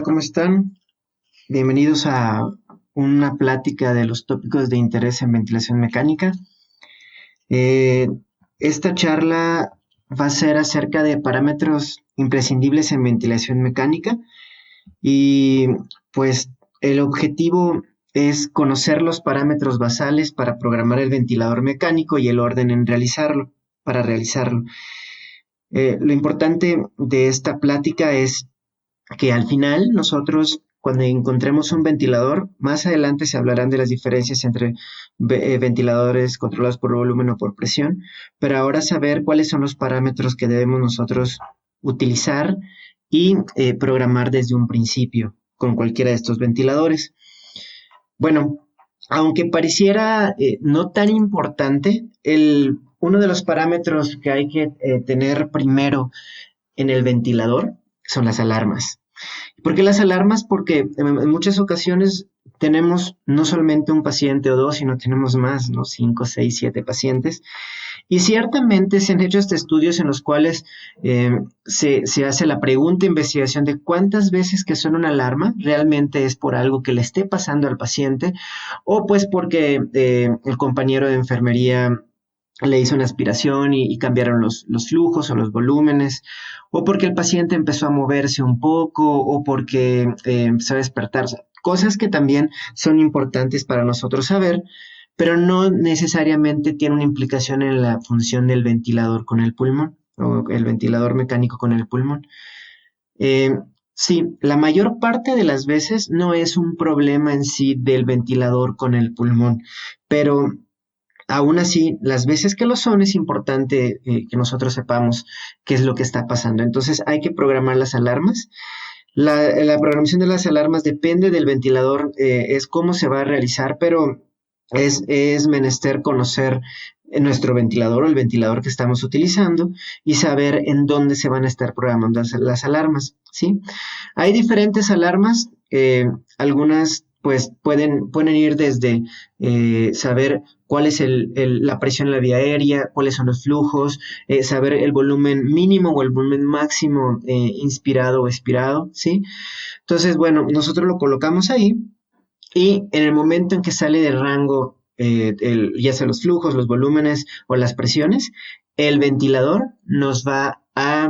¿cómo están? Bienvenidos a una plática de los tópicos de interés en ventilación mecánica. Eh, esta charla va a ser acerca de parámetros imprescindibles en ventilación mecánica y pues el objetivo es conocer los parámetros basales para programar el ventilador mecánico y el orden en para realizarlo. Lo importante de esta plática es que al final nosotros, cuando encontremos un ventilador, más adelante se hablarán de las diferencias entre ventiladores controlados por volumen o por presión, pero ahora saber cuáles son los parámetros que debemos nosotros utilizar y programar desde un principio con cualquiera de estos ventiladores. Bueno, aunque pareciera no tan importante, uno de los parámetros que hay que tener primero en el ventilador son las alarmas. ¿Por qué las alarmas? Porque en muchas ocasiones tenemos no solamente un paciente o dos, sino tenemos más, ¿no? 5, 6, 7 pacientes. Y ciertamente se han hecho estudios en los cuales se hace la pregunta, investigación de cuántas veces que suena una alarma realmente es por algo que le esté pasando al paciente o pues porque el compañero de enfermería le hizo una aspiración y cambiaron los flujos o los volúmenes, o porque el paciente empezó a moverse un poco, o porque empezó a despertarse. Cosas que también son importantes para nosotros saber, pero no necesariamente tiene una implicación en la función del ventilador con el pulmón, o el ventilador mecánico con el pulmón. Eh, sí, la mayor parte de las veces no es un problema en sí del ventilador con el pulmón, pero aún así, las veces que lo son, es importante que nosotros sepamos qué es lo que está pasando. Entonces, hay que programar las alarmas. La programación de las alarmas depende del ventilador, es cómo se va a realizar, pero es menester conocer nuestro ventilador o el ventilador que estamos utilizando y saber en dónde se van a estar programando las alarmas, ¿sí? Hay diferentes alarmas, algunas pues pueden ir desde saber cuál es la presión en la vía aérea, cuáles son los flujos, saber el volumen mínimo o el volumen máximo inspirado o expirado, ¿sí? Entonces, bueno, nosotros lo colocamos ahí y en el momento en que sale del rango, ya sea los flujos, los volúmenes o las presiones, el ventilador nos va a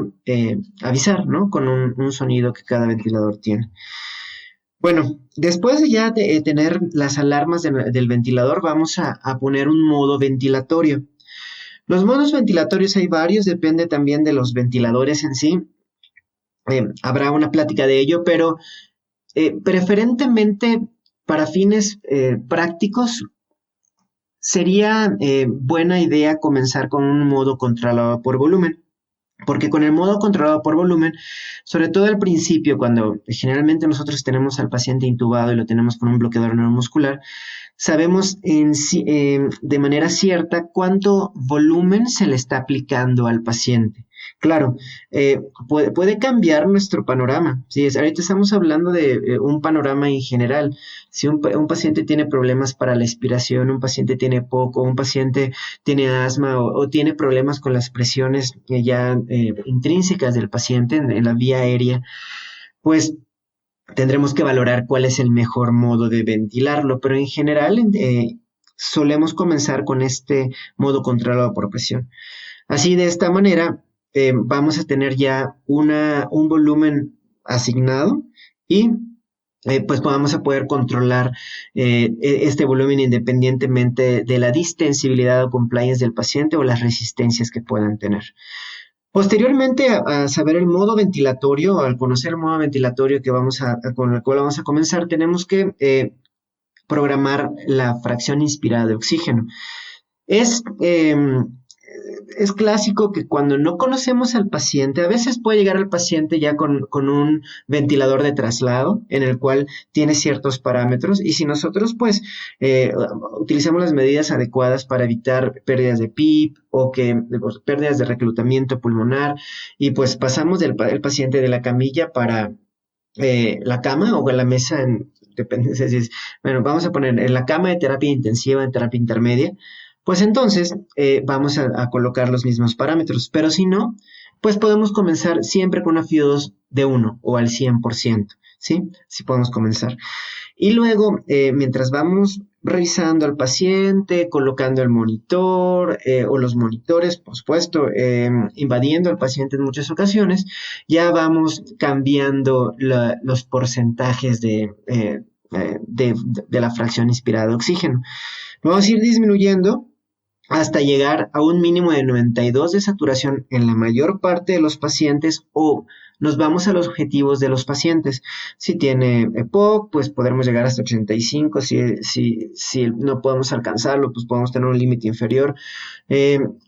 avisar, ¿no? Con un sonido que cada ventilador tiene. Bueno, después de ya de tener las alarmas del ventilador, vamos a poner un modo ventilatorio. Los modos ventilatorios hay varios, depende también de los ventiladores en sí. Habrá una plática de ello, pero preferentemente para fines prácticos sería buena idea comenzar con un modo controlado por volumen. Porque con el modo controlado por volumen, sobre todo al principio, cuando generalmente nosotros tenemos al paciente intubado y lo tenemos con un bloqueador neuromuscular, sabemos de manera cierta cuánto volumen se le está aplicando al paciente. Claro, puede cambiar nuestro panorama. ¿Sí? Ahorita estamos hablando de un panorama en general. Si un paciente tiene problemas para la expiración, un paciente tiene poco, un paciente tiene asma o tiene problemas con las presiones ya intrínsecas del paciente en la vía aérea, pues tendremos que valorar cuál es el mejor modo de ventilarlo, pero en general solemos comenzar con este modo controlado por presión. Así, de esta manera, vamos a tener ya un volumen asignado y pues vamos a poder controlar este volumen independientemente de la distensibilidad o compliance del paciente o las resistencias que puedan tener. Posteriormente a saber el modo ventilatorio, al conocer el modo ventilatorio con el cual vamos a comenzar, tenemos que programar la fracción inspirada de oxígeno. Es clásico que cuando no conocemos al paciente, a veces puede llegar al paciente ya con un ventilador de traslado en el cual tiene ciertos parámetros y si nosotros pues utilizamos las medidas adecuadas para evitar pérdidas de PIP o pérdidas de reclutamiento pulmonar y pues pasamos el paciente de la camilla para la cama o la mesa, depende si es, bueno, vamos a poner en la cama de terapia intensiva, en terapia intermedia, pues entonces vamos a colocar los mismos parámetros, pero si no, pues podemos comenzar siempre con una FIO2 de 1 o al 100%, ¿sí? Sí podemos comenzar. Y luego, mientras vamos revisando al paciente, colocando el monitor o los monitores, por supuesto, invadiendo al paciente en muchas ocasiones, ya vamos cambiando los porcentajes de la fracción inspirada de oxígeno. Vamos a ir disminuyendo hasta llegar a un mínimo de 92 de saturación en la mayor parte de los pacientes, o nos vamos a los objetivos de los pacientes. Si tiene EPOC, pues podremos llegar hasta 85. Si no podemos alcanzarlo, pues podemos tener un límite inferior.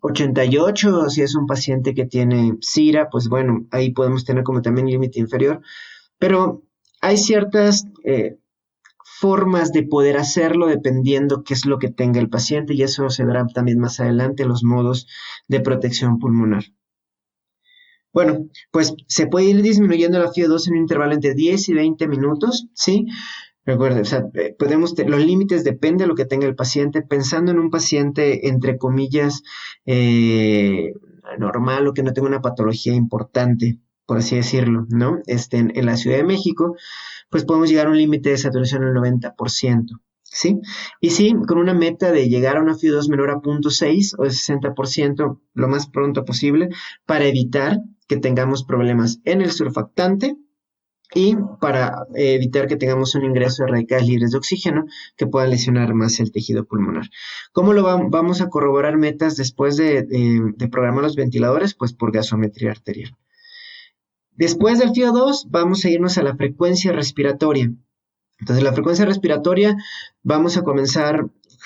88, si es un paciente que tiene SIRA, pues bueno, ahí podemos tener como también límite inferior. Pero hay ciertas formas de poder hacerlo dependiendo qué es lo que tenga el paciente, y eso se verá también más adelante en los modos de protección pulmonar. Bueno, pues se puede ir disminuyendo la FiO2 en un intervalo entre 10 y 20 minutos, ¿sí? Recuerden, o sea, los límites dependen de lo que tenga el paciente. Pensando en un paciente, entre comillas, normal, o que no tenga una patología importante, por así decirlo, ¿no? En la Ciudad de México, pues podemos llegar a un límite de saturación del 90%, ¿sí? Y sí, con una meta de llegar a una FiO2 menor a 0.6 o de 60% lo más pronto posible, para evitar que tengamos problemas en el surfactante y para evitar que tengamos un ingreso de radicales libres de oxígeno que puedan lesionar más el tejido pulmonar. ¿Cómo lo vamos a corroborar metas después de programar los ventiladores? Pues por gasometría arterial. Después del FiO2 vamos a irnos a la frecuencia respiratoria. Entonces, la frecuencia respiratoria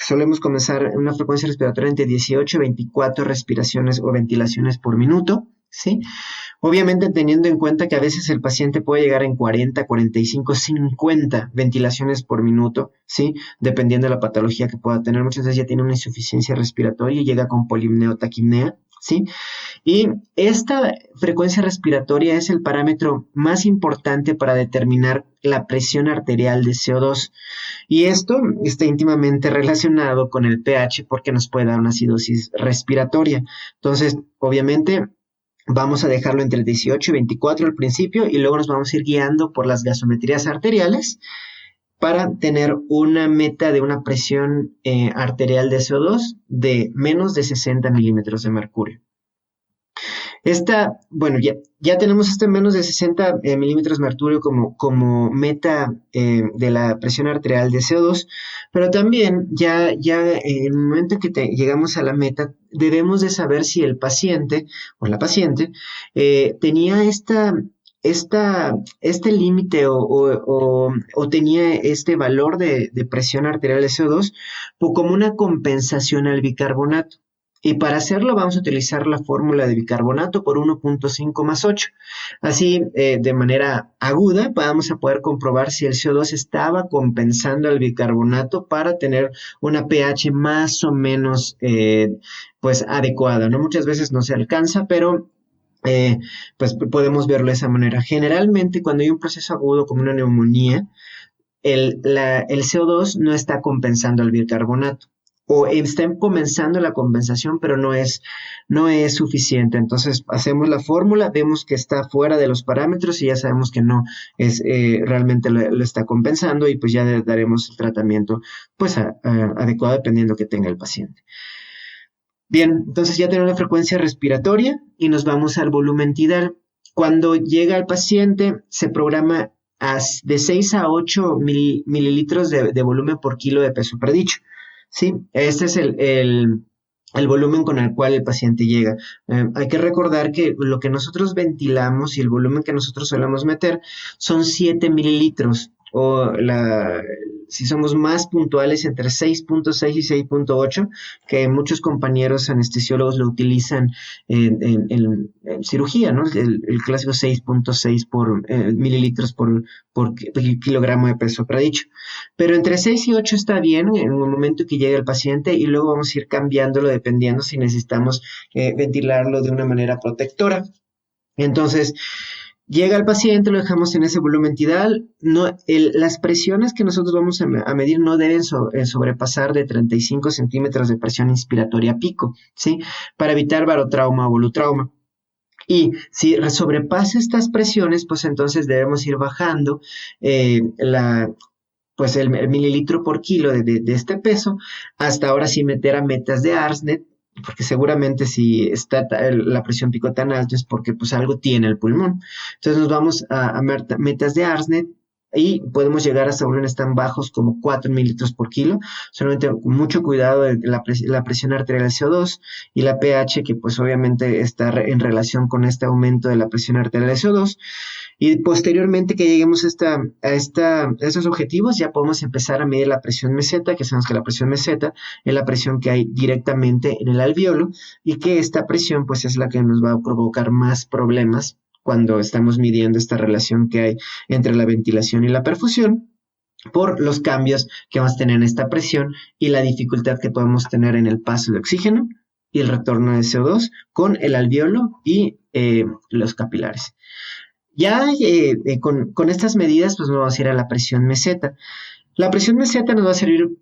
solemos comenzar en una frecuencia respiratoria entre 18 y 24 respiraciones o ventilaciones por minuto, ¿sí? Obviamente teniendo en cuenta que a veces el paciente puede llegar en 40, 45, 50 ventilaciones por minuto, ¿sí? Dependiendo de la patología que pueda tener. Muchas veces ya tiene una insuficiencia respiratoria y llega con polipnea o taquipnea, ¿sí? Y esta frecuencia respiratoria es el parámetro más importante para determinar la presión arterial de CO2. Y esto está íntimamente relacionado con el pH, porque nos puede dar una acidosis respiratoria. Entonces, obviamente, vamos a dejarlo entre 18 y 24 al principio, y luego nos vamos a ir guiando por las gasometrías arteriales para tener una meta de una presión arterial de CO2 de menos de 60 milímetros de mercurio. Bueno, ya tenemos menos de 60 milímetros de mercurio como meta de la presión arterial de CO2, pero también ya en el momento en que llegamos a la meta, debemos de saber si el paciente o la paciente tenía este límite o tenía este valor de presión arterial de CO2 como una compensación al bicarbonato. Y para hacerlo vamos a utilizar la fórmula de bicarbonato por 1.5 más 8. Así, de manera aguda, vamos a poder comprobar si el CO2 estaba compensando al bicarbonato para tener una pH más o menos pues adecuada, ¿no? Muchas veces no se alcanza, pero pues podemos verlo de esa manera. Generalmente, cuando hay un proceso agudo como una neumonía, el CO2 no está compensando al bicarbonato, o está comenzando la compensación, pero no es suficiente. Entonces hacemos la fórmula, vemos que está fuera de los parámetros y ya sabemos que no es realmente lo está compensando, y pues ya daremos el tratamiento pues adecuado dependiendo que tenga el paciente. Bien, entonces ya tenemos la frecuencia respiratoria y nos vamos al volumen tidal. Cuando llega el paciente, se programa de 6 a 8 mililitros de volumen por kilo de peso predicho. Sí, este es el volumen con el cual el paciente llega. Hay que recordar que lo que nosotros ventilamos y el volumen que nosotros solemos meter son 7 mililitros, o si somos más puntuales, entre 6.6 y 6.8, que muchos compañeros anestesiólogos lo utilizan en cirugía, ¿no? El clásico 6.6 mililitros por kilogramo de peso predicho. Pero entre 6 y 8 está bien en el momento que llegue el paciente, y luego vamos a ir cambiándolo dependiendo si necesitamos ventilarlo de una manera protectora. Entonces, llega el paciente, lo dejamos en ese volumen tidal. Las presiones que nosotros vamos a medir no deben sobrepasar de 35 centímetros de presión inspiratoria pico, ¿sí? Para evitar barotrauma o volutrauma. Y si sobrepasa estas presiones, pues entonces debemos ir bajando pues el mililitro por kilo de este peso, hasta ahora sí meter a metas de Arsnet, porque seguramente si está la presión pico tan alta es porque pues algo tiene el pulmón. Entonces nos vamos a metas de Arsnet y podemos llegar hasta volúmenes tan bajos como 4 mililitros por kilo, solamente con mucho cuidado de la presión arterial del CO2 y la pH, que pues obviamente está en relación con este aumento de la presión arterial del CO2. Y posteriormente que lleguemos a estos objetivos, ya podemos empezar a medir la presión meseta, que sabemos que la presión meseta es la presión que hay directamente en el alveolo y que esta presión pues es la que nos va a provocar más problemas cuando estamos midiendo esta relación que hay entre la ventilación y la perfusión por los cambios que vamos a tener en esta presión y la dificultad que podemos tener en el paso de oxígeno y el retorno de CO2 con el alveolo y los capilares. Ya con estas medidas, pues nos vamos a ir a la presión meseta. La presión meseta nos va a servir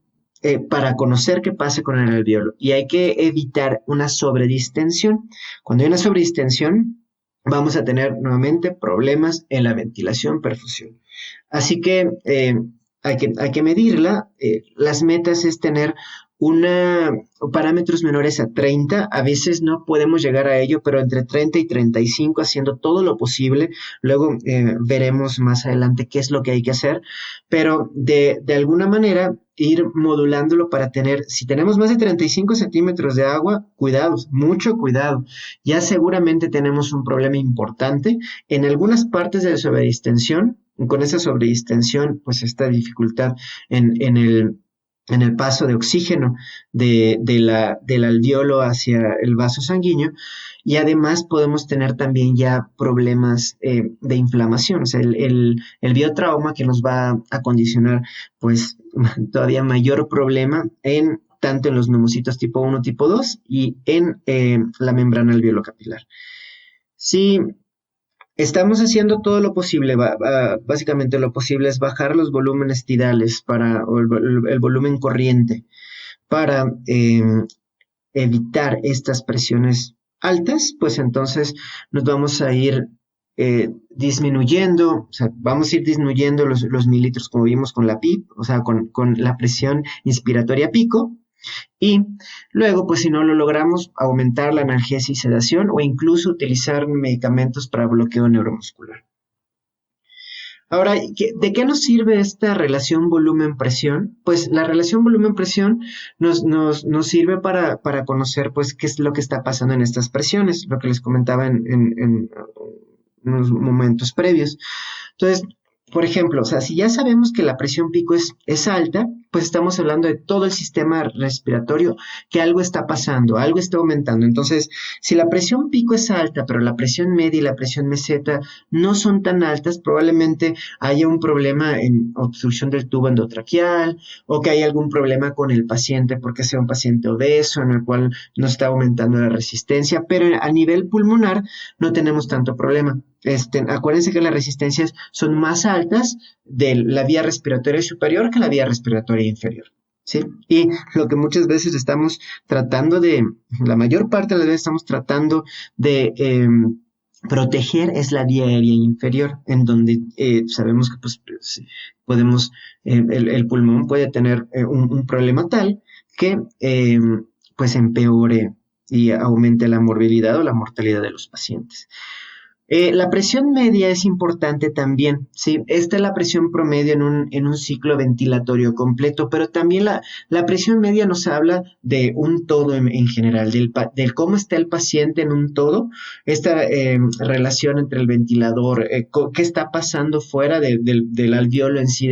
para conocer qué pasa con el alveolo y hay que evitar una sobredistensión. Cuando hay una sobredistensión, vamos a tener nuevamente problemas en la ventilación, perfusión. Así que hay que medirla. Las metas es tener una, parámetros menores a 30, a veces no podemos llegar a ello, pero entre 30 y 35 haciendo todo lo posible. Luego veremos más adelante qué es lo que hay que hacer, pero de alguna manera ir modulándolo para tener, si tenemos más de 35 centímetros de agua, cuidados, mucho cuidado. Ya seguramente tenemos un problema importante en algunas partes de la sobredistensión. Con esa sobredistensión, pues esta dificultad en el paso de oxígeno del alveolo hacia el vaso sanguíneo, y además podemos tener también ya problemas de inflamación, o sea, el biotrauma que nos va a condicionar pues todavía mayor problema en tanto en los neumocitos tipo 1, tipo 2 y en la membrana alveolo-capilar. Sí, estamos haciendo todo lo posible, básicamente lo posible es bajar los volúmenes tidales o el volumen corriente para evitar estas presiones altas, pues entonces nos vamos a ir disminuyendo, o sea, vamos a ir disminuyendo los mililitros como vimos con la PIP, o sea, con la presión inspiratoria pico, y luego, pues si no lo logramos, aumentar la analgesia y sedación o incluso utilizar medicamentos para bloqueo neuromuscular. Ahora, ¿de qué nos sirve esta relación volumen-presión? Pues la relación volumen-presión nos sirve para conocer pues qué es lo que está pasando en estas presiones, lo que les comentaba en unos momentos previos. Entonces, por ejemplo, o sea, si ya sabemos que la presión pico es alta, pues estamos hablando de todo el sistema respiratorio, que algo está pasando, algo está aumentando. Entonces, si la presión pico es alta, pero la presión media y la presión meseta no son tan altas, probablemente haya un problema en obstrucción del tubo endotraqueal o que haya algún problema con el paciente porque sea un paciente obeso en el cual no está aumentando la resistencia, pero a nivel pulmonar no tenemos tanto problema. Acuérdense que las resistencias son más altas de la vía respiratoria superior que la vía respiratoria inferior, ¿sí? Y lo que muchas veces estamos tratando la mayor parte de las veces estamos tratando de proteger es la vía aérea inferior, en donde sabemos que pues, podemos, el pulmón puede tener un problema tal que pues empeore y aumente la morbilidad o la mortalidad de los pacientes. La presión media es importante también, ¿sí? Esta es la presión promedio en un ciclo ventilatorio completo, pero también la presión media nos habla de un todo en general, del cómo está el paciente en un todo, esta relación entre el ventilador, qué está pasando fuera del alveolo en sí,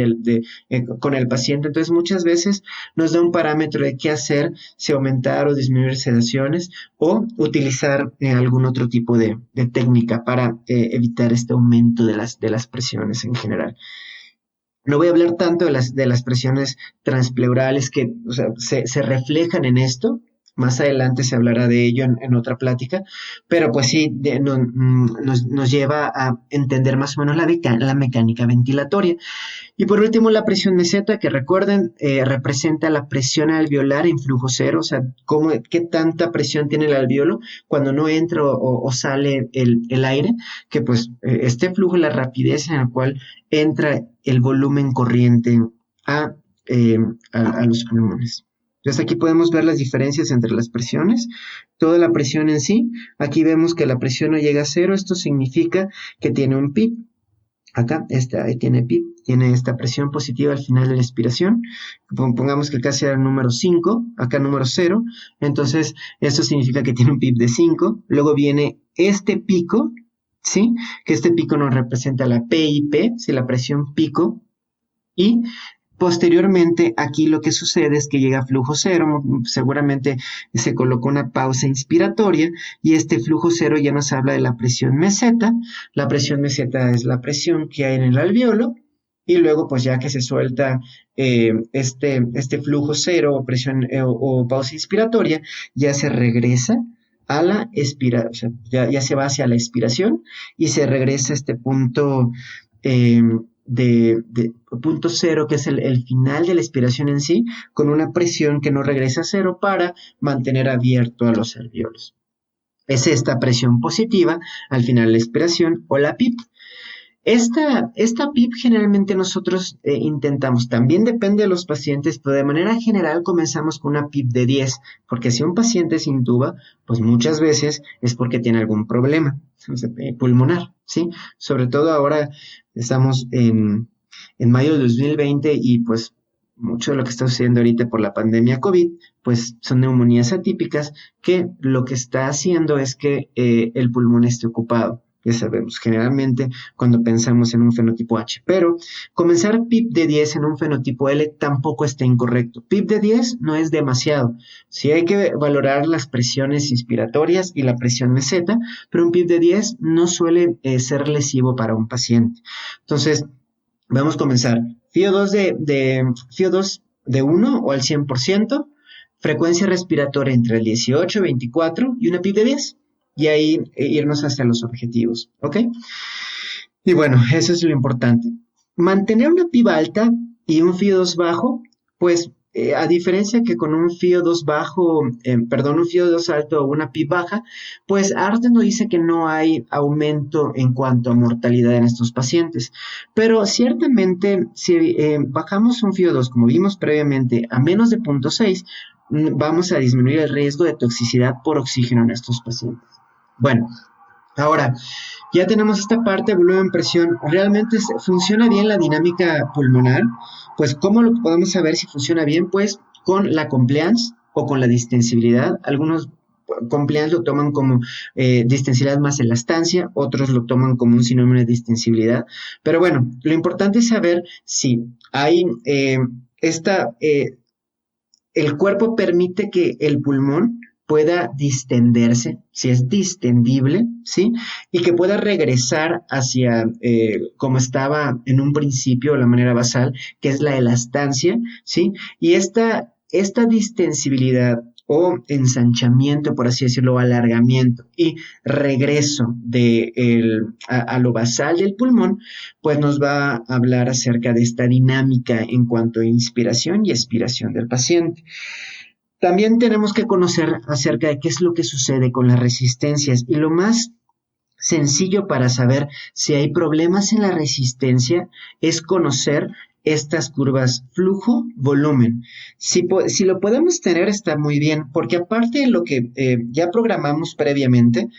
con el paciente. Entonces, muchas veces nos da un parámetro de qué hacer, si aumentar o disminuir sedaciones o utilizar algún otro tipo de técnica para evitar este aumento de las presiones en general. No voy a hablar tanto de las presiones transpleurales que o sea, se reflejan en esto, Más adelante se hablará de ello en otra plática, pero pues sí, nos lleva a entender más o menos la mecánica ventilatoria. Y por último, la presión meseta, que recuerden, representa la presión alveolar en flujo cero, o sea, qué tanta presión tiene el alveolo cuando no entra o sale el aire, que pues este flujo, la rapidez en la cual entra el volumen corriente a, eh, a los pulmones. Entonces aquí podemos ver las diferencias entre las presiones, toda la presión en sí. Aquí vemos que la presión no llega a cero, esto significa que tiene un PIB. Acá tiene PIB, tiene esta presión positiva al final de la expiración. Pongamos que acá sea el número 5, acá número 0. Entonces, esto significa que tiene un PIB de 5. Luego viene este pico, ¿sí? Que este pico nos representa la PIP, ¿sí? La presión pico. Y posteriormente, aquí lo que sucede es que llega a flujo cero, seguramente se colocó una pausa inspiratoria y este flujo cero ya nos habla de la presión meseta. La presión meseta es la presión que hay en el alveolo y luego pues ya que se suelta este flujo cero o presión o pausa inspiratoria, ya se regresa a la expiración, o sea, ya se va hacia la expiración y se regresa a este punto de punto cero, que es el final de la expiración en sí, con una presión que no regresa a cero para mantener abierto a los alveolos. Es esta presión positiva al final de la expiración o la PIP. Esta PIP generalmente nosotros intentamos, también depende de los pacientes, pero de manera general comenzamos con una PIP de 10, porque si un paciente se intuba, pues muchas veces es porque tiene algún problema pulmonar, ¿sí? Sobre todo ahora estamos en mayo de 2020 y pues mucho de lo que está sucediendo ahorita por la pandemia COVID, pues son neumonías atípicas que lo que está haciendo es que el pulmón esté ocupado. Ya sabemos, generalmente cuando pensamos en un fenotipo H, pero comenzar PIP de 10 en un fenotipo L tampoco está incorrecto. PIP de 10 no es demasiado. Sí hay que valorar las presiones inspiratorias y la presión meseta, pero un PIP de 10 no suele ser lesivo para un paciente. Entonces, vamos a comenzar. FIO2 de 1 o al 100%, frecuencia respiratoria entre el 18 y 24 y una PIP de 10. Y ahí irnos hacia los objetivos, ¿ok? Y bueno, eso es lo importante. Mantener una PIB alta y un FIO2 bajo, pues a diferencia que con un FIO2 bajo, un FIO2 alto o una PIB baja, pues Arden nos dice que no hay aumento en cuanto a mortalidad en estos pacientes. Pero ciertamente, si bajamos un FIO2, como vimos previamente, a menos de 0.6, vamos a disminuir el riesgo de toxicidad por oxígeno en estos pacientes. Bueno, ahora, ya tenemos esta parte de volumen, presión. ¿Realmente funciona bien la dinámica pulmonar? Pues, ¿cómo lo podemos saber si funciona bien? Pues, con la compliance o con la distensibilidad. Algunos compliance lo toman como distensibilidad más elastancia, otros lo toman como un sinónimo de distensibilidad. Pero bueno, lo importante es saber si hay el cuerpo permite que el pulmón pueda distenderse, si es distendible, ¿sí? Y que pueda regresar hacia como estaba en un principio, la manera basal, que es la elastancia, ¿sí? Y esta distensibilidad o ensanchamiento, por así decirlo, o alargamiento y regreso a lo basal del pulmón, pues nos va a hablar acerca de esta dinámica en cuanto a inspiración y expiración del paciente. También tenemos que conocer acerca de qué es lo que sucede con las resistencias y lo más sencillo para saber si hay problemas en la resistencia es conocer estas curvas flujo-volumen. Si lo podemos tener está muy bien, porque aparte de lo que ya programamos previamente,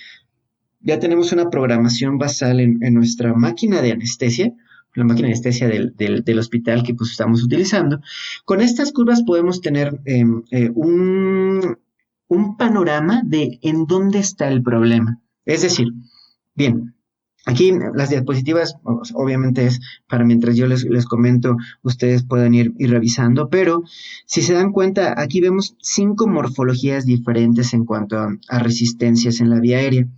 ya tenemos una programación basal en nuestra máquina de anestesia, la máquina de anestesia del hospital que pues estamos utilizando. Con estas curvas podemos tener un panorama de en dónde está el problema. Es decir, bien, aquí las diapositivas obviamente es para mientras yo les comento, ustedes puedan ir revisando, pero si se dan cuenta, aquí vemos 5 morfologías diferentes en cuanto a resistencias en la vía aérea.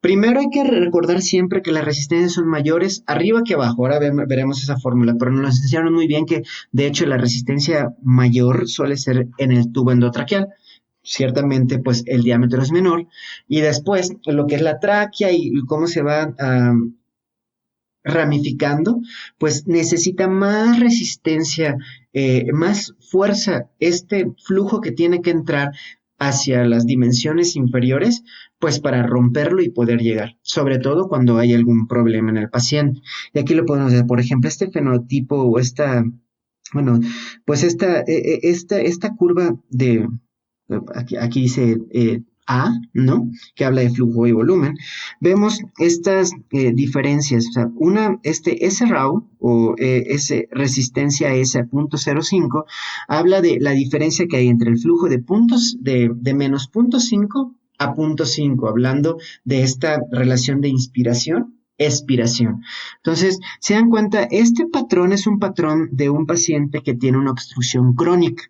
Primero hay que recordar siempre que las resistencias son mayores arriba que abajo. Ahora veremos esa fórmula, pero nos enseñaron muy bien que de hecho la resistencia mayor suele ser en el tubo endotraqueal. ciertamente pues el diámetro es menor, y después lo que es la tráquea y cómo se va ramificando, pues necesita más resistencia, más fuerza, este flujo que tiene que entrar hacia las dimensiones inferiores, pues para romperlo y poder llegar, sobre todo cuando hay algún problema en el paciente. Y aquí lo podemos ver, por ejemplo, este fenotipo o bueno, pues esta curva de, aquí dice A, ¿no? Que habla de flujo y volumen. Vemos estas diferencias, o sea, S RAW o S resistencia S a 0.05 habla de la diferencia que hay entre el flujo de puntos de menos 0.5 a 0.5, hablando de esta relación de inspiración expiración. Entonces, se dan cuenta, este patrón es un patrón de un paciente que tiene una obstrucción crónica.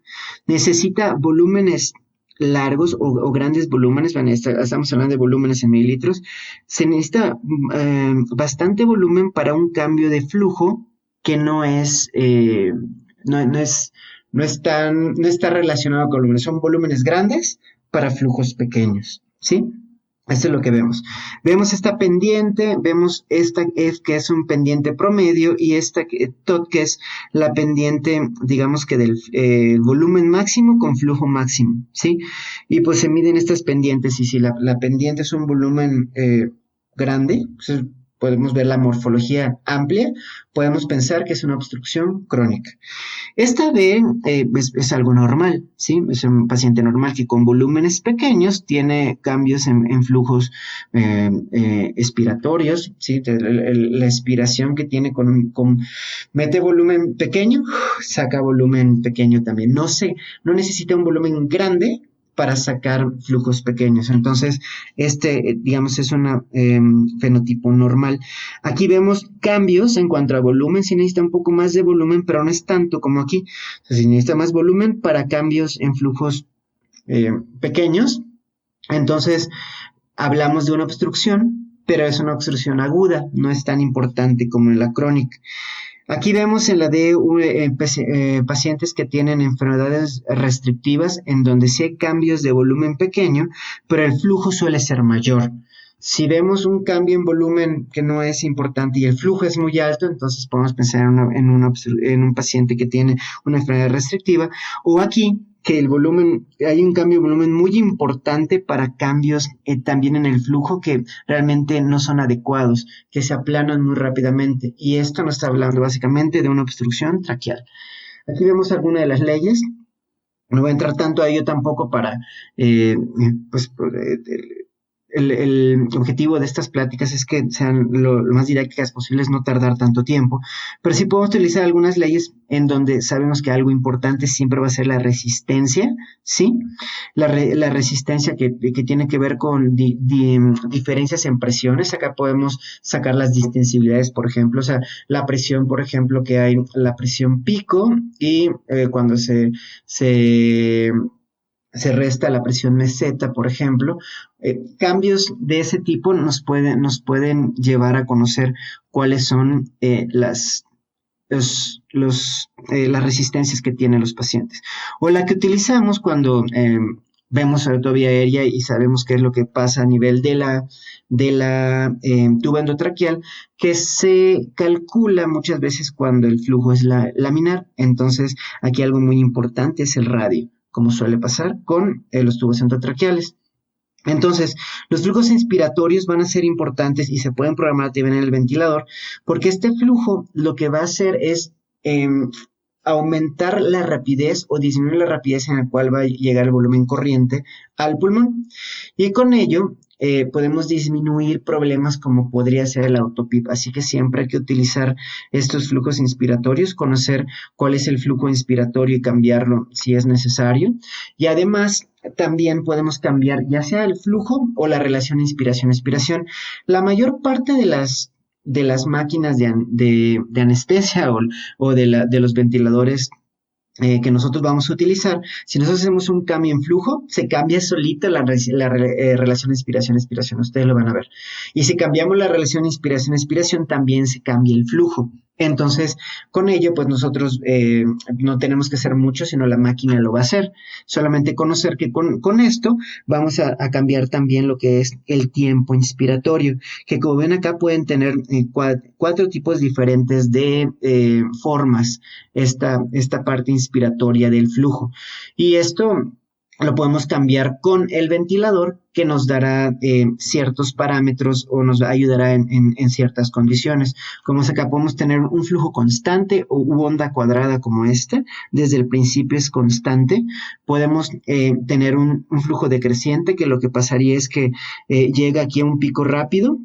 Necesita volúmenes largos o grandes volúmenes, bueno, estamos hablando de volúmenes en mililitros, se necesita bastante volumen para un cambio de flujo que no está relacionado con volúmenes, son volúmenes grandes para flujos pequeños, ¿sí? Esto es lo que vemos. Vemos esta pendiente, vemos esta F que es un pendiente promedio y esta TOT que es la pendiente, digamos que del volumen máximo con flujo máximo, ¿sí? Y pues se miden estas pendientes y si la pendiente es un volumen grande, pues podemos ver la morfología amplia, podemos pensar que es una obstrucción crónica. Esta B es algo normal, ¿sí? Es un paciente normal que con volúmenes pequeños tiene cambios en flujos expiratorios, ¿sí? La expiración que tiene mete volumen pequeño, saca volumen pequeño también. No necesita un volumen grande para sacar flujos pequeños. Entonces, digamos, es un fenotipo normal. Aquí vemos cambios en cuanto a volumen, si necesita un poco más de volumen, pero no es tanto como aquí. O sea, si necesita más volumen para cambios en flujos pequeños, entonces hablamos de una obstrucción, pero es una obstrucción aguda, no es tan importante como en la crónica. Aquí vemos en la de pacientes que tienen enfermedades restrictivas en donde sí hay cambios de volumen pequeño, pero el flujo suele ser mayor. Si vemos un cambio en volumen que no es importante y el flujo es muy alto, entonces podemos pensar en un paciente que tiene una enfermedad restrictiva, o aquí que hay un cambio de volumen muy importante para cambios también en el flujo que realmente no son adecuados, que se aplanan muy rápidamente. Y esto nos está hablando básicamente de una obstrucción traqueal. Aquí vemos algunas de las leyes. No voy a entrar tanto a ello tampoco para, el objetivo de estas pláticas es que sean lo más didácticas posibles, no tardar tanto tiempo, pero sí podemos utilizar algunas leyes en donde sabemos que algo importante siempre va a ser la resistencia, ¿sí? La resistencia que tiene que ver con diferencias en presiones. Acá podemos sacar las distensibilidades, por ejemplo, o sea, la presión, por ejemplo, que hay la presión pico y cuando se resta la presión meseta, por ejemplo. Cambios de ese tipo nos pueden llevar a conocer cuáles son las resistencias que tienen los pacientes. O la que utilizamos cuando vemos autovía aérea y sabemos qué es lo que pasa a nivel de la tuba endotraqueal, que se calcula muchas veces cuando el flujo es laminar. Entonces, aquí algo muy importante es el radio, como suele pasar con los tubos endotraqueales. Entonces, los flujos inspiratorios van a ser importantes y se pueden programar también en el ventilador, porque este flujo lo que va a hacer es aumentar la rapidez o disminuir la rapidez en la cual va a llegar el volumen corriente al pulmón. Y con ello podemos disminuir problemas como podría ser el autopip. Así que siempre hay que utilizar estos flujos inspiratorios, conocer cuál es el flujo inspiratorio y cambiarlo si es necesario. Y además también podemos cambiar ya sea el flujo o la relación inspiración-expiración. La mayor parte de las máquinas de anestesia o de los ventiladores que nosotros vamos a utilizar, si nosotros hacemos un cambio en flujo, se cambia solita la relación inspiración-expiración, ustedes lo van a ver. Y si cambiamos la relación inspiración-expiración, también se cambia el flujo. Entonces, con ello, pues nosotros no tenemos que hacer mucho, sino la máquina lo va a hacer. Solamente conocer que con esto vamos a cambiar también lo que es el tiempo inspiratorio, que como ven acá pueden tener cuatro tipos diferentes de formas, esta parte inspiratoria del flujo. Y esto lo podemos cambiar con el ventilador que nos dará ciertos parámetros o nos ayudará en ciertas condiciones. Como es acá, podemos tener un flujo constante o onda cuadrada como esta. Desde el principio es constante. Podemos tener un flujo decreciente, que lo que pasaría es que llega aquí a un pico rápido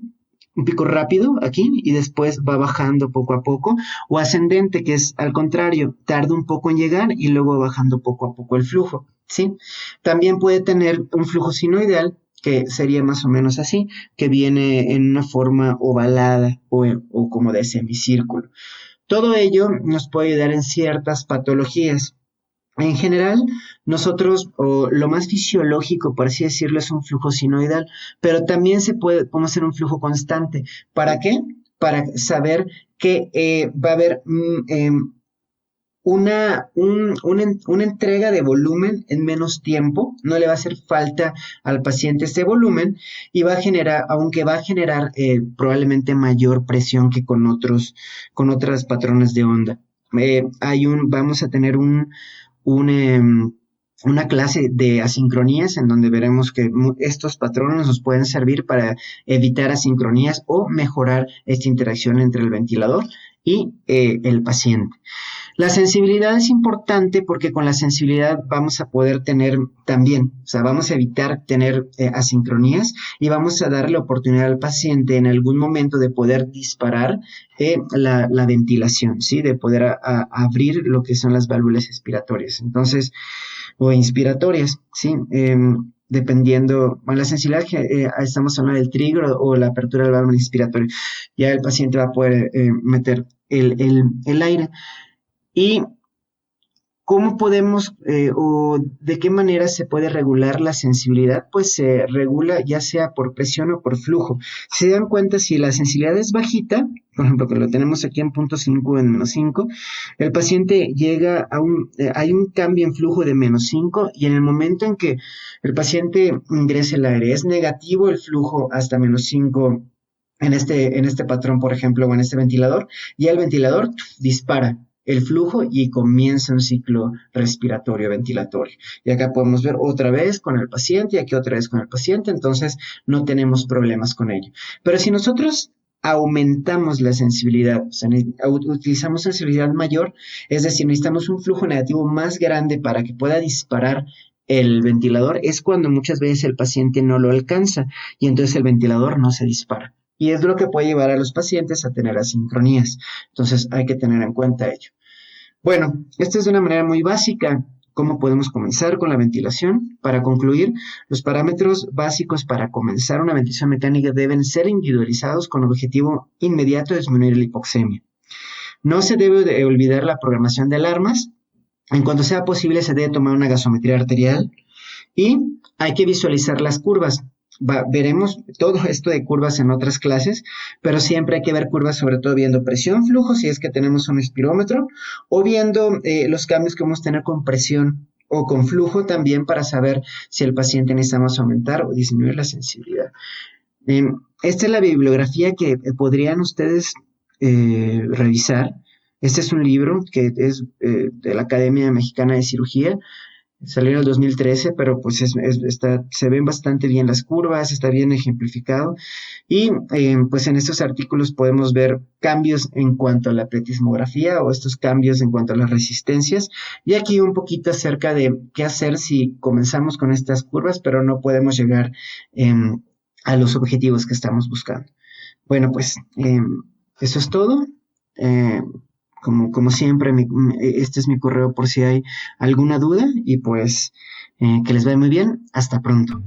aquí y después va bajando poco a poco, o ascendente, que es al contrario, tarda un poco en llegar y luego va bajando poco a poco el flujo, ¿sí? También puede tener un flujo sinoidal, que sería más o menos así, que viene en una forma ovalada o como de semicírculo. Todo ello nos puede ayudar en ciertas patologías. En general, nosotros, o lo más fisiológico, por así decirlo, es un flujo sinoidal, pero también podemos hacer un flujo constante. ¿Para qué? Para saber que va a haber una entrega de volumen en menos tiempo, no le va a hacer falta al paciente ese volumen y va a generar, aunque va a generar probablemente mayor presión que con otras patrones de onda. Vamos a tener una clase de asincronías en donde veremos que estos patrones nos pueden servir para evitar asincronías o mejorar esta interacción entre el ventilador y el paciente. La sensibilidad es importante porque con la sensibilidad vamos a poder tener también, o sea, vamos a evitar tener asincronías y vamos a darle oportunidad al paciente en algún momento de poder disparar la ventilación, ¿sí? De poder abrir lo que son las válvulas expiratorias, entonces, o inspiratorias, ¿sí? Dependiendo, bueno, la sensibilidad que estamos hablando del trigger o la apertura del válvula inspiratoria, ya el paciente va a poder meter el aire. ¿Y cómo podemos o de qué manera se puede regular la sensibilidad? Pues se regula ya sea por presión o por flujo. Si se dan cuenta, si la sensibilidad es bajita, por ejemplo, que lo tenemos aquí en 0.5 o en -5, el paciente llega hay un cambio en flujo de -5 y en el momento en que el paciente ingresa el aire es negativo el flujo hasta -5 en este patrón, por ejemplo, o en este ventilador, y el ventilador dispara el flujo y comienza un ciclo respiratorio ventilatorio. Y acá podemos ver otra vez con el paciente y aquí otra vez con el paciente, entonces no tenemos problemas con ello. Pero si nosotros aumentamos la sensibilidad, o sea, utilizamos sensibilidad mayor, es decir, necesitamos un flujo negativo más grande para que pueda disparar el ventilador, es cuando muchas veces el paciente no lo alcanza y entonces el ventilador no se dispara. Y es lo que puede llevar a los pacientes a tener asincronías. Entonces hay que tener en cuenta ello. Bueno, esta es de una manera muy básica cómo podemos comenzar con la ventilación. Para concluir, los parámetros básicos para comenzar una ventilación mecánica deben ser individualizados con el objetivo inmediato de disminuir la hipoxemia. No se debe de olvidar la programación de alarmas. En cuanto sea posible, se debe tomar una gasometría arterial y hay que visualizar las curvas. Veremos todo esto de curvas en otras clases, pero siempre hay que ver curvas, sobre todo viendo presión, flujo, si es que tenemos un espirómetro, o viendo los cambios que vamos a tener con presión o con flujo también para saber si el paciente necesitamos aumentar o disminuir la sensibilidad. Esta es la bibliografía que podrían ustedes revisar. Este es un libro que es de la Academia Mexicana de Cirugía. Salió en el 2013, pero pues se ven bastante bien las curvas, está bien ejemplificado y pues en estos artículos podemos ver cambios en cuanto a la pletismografía o estos cambios en cuanto a las resistencias y aquí un poquito acerca de qué hacer si comenzamos con estas curvas pero no podemos llegar a los objetivos que estamos buscando. Bueno, pues eso es todo. Como siempre, este es mi correo por si hay alguna duda y pues que les vaya muy bien. Hasta pronto.